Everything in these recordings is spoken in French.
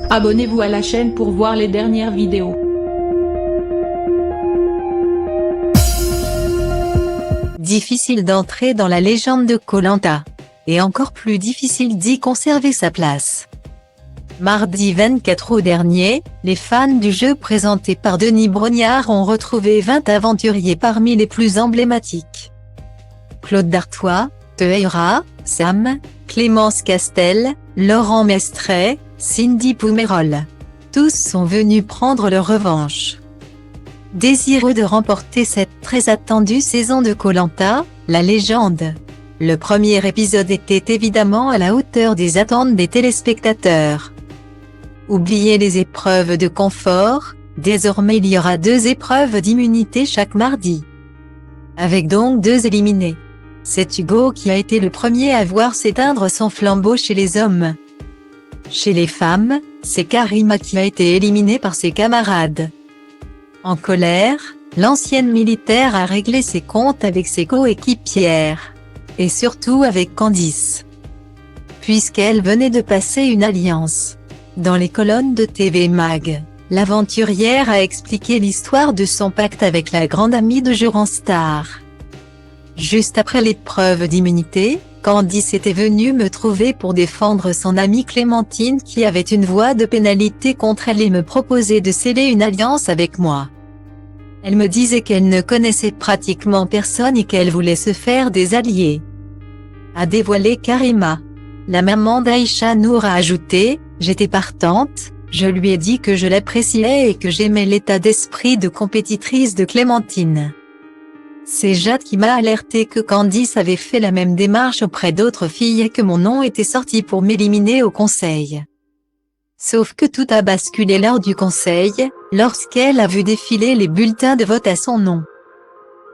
Abonnez-vous à la chaîne pour voir les dernières vidéos. Difficile d'entrer dans la légende de Koh Lanta. Et encore plus difficile d'y conserver sa place. Mardi 24 août dernier, les fans du jeu présenté par Denis Brognard ont retrouvé 20 aventuriers parmi les plus emblématiques. Claude Dartois, Teheira, Sam, Clémence Castel, Laurent Mestret, Cindy Poumerol. Tous sont venus prendre leur revanche. Désireux de remporter cette très attendue saison de Koh Lanta, la légende. Le premier épisode était évidemment à la hauteur des attentes des téléspectateurs. Oubliez les épreuves de confort, désormais il y aura 2 épreuves d'immunité chaque mardi. Avec donc 2 éliminés. C'est Hugo qui a été le premier à voir s'éteindre son flambeau chez les hommes. Chez les femmes, c'est Karima qui a été éliminée par ses camarades. En colère, l'ancienne militaire a réglé ses comptes avec ses coéquipières. Et surtout avec Candice. Puisqu'elle venait de passer une alliance. Dans les colonnes de TV Mag, l'aventurière a expliqué l'histoire de son pacte avec la grande amie de Joran Star. Juste après l'épreuve d'immunité, Candice était venue me trouver pour défendre son amie Clémentine qui avait une voix de pénalité contre elle et me proposait de sceller une alliance avec moi. Elle me disait qu'elle ne connaissait pratiquement personne et qu'elle voulait se faire des alliés. A dévoilé Karima. La maman d'Aïcha Nour a ajouté « J'étais partante, je lui ai dit que je l'appréciais et que j'aimais l'état d'esprit de compétitrice de Clémentine. » C'est Jade qui m'a alerté que Candice avait fait la même démarche auprès d'autres filles et que mon nom était sorti pour m'éliminer au conseil. Sauf que tout a basculé lors du conseil, lorsqu'elle a vu défiler les bulletins de vote à son nom.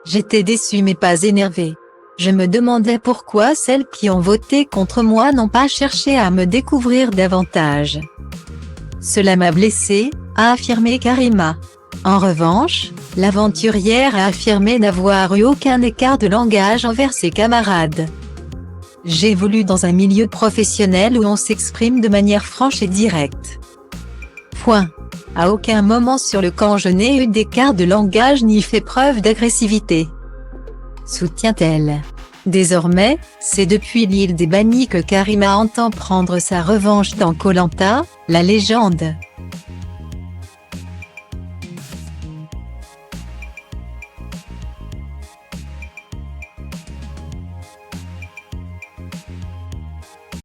J'étais déçue mais pas énervée. Je me demandais pourquoi celles qui ont voté contre moi n'ont pas cherché à me découvrir davantage. Cela m'a blessée, a affirmé Karima. En revanche, l'aventurière a affirmé n'avoir eu aucun écart de langage envers ses camarades. J'évolue dans un milieu professionnel où on s'exprime de manière franche et directe. Point. À aucun moment sur le camp je n'ai eu d'écart de langage ni fait preuve d'agressivité. Soutient-elle. Désormais, c'est depuis l'île des Bannis que Karima entend prendre sa revanche dans Koh Lanta, la légende.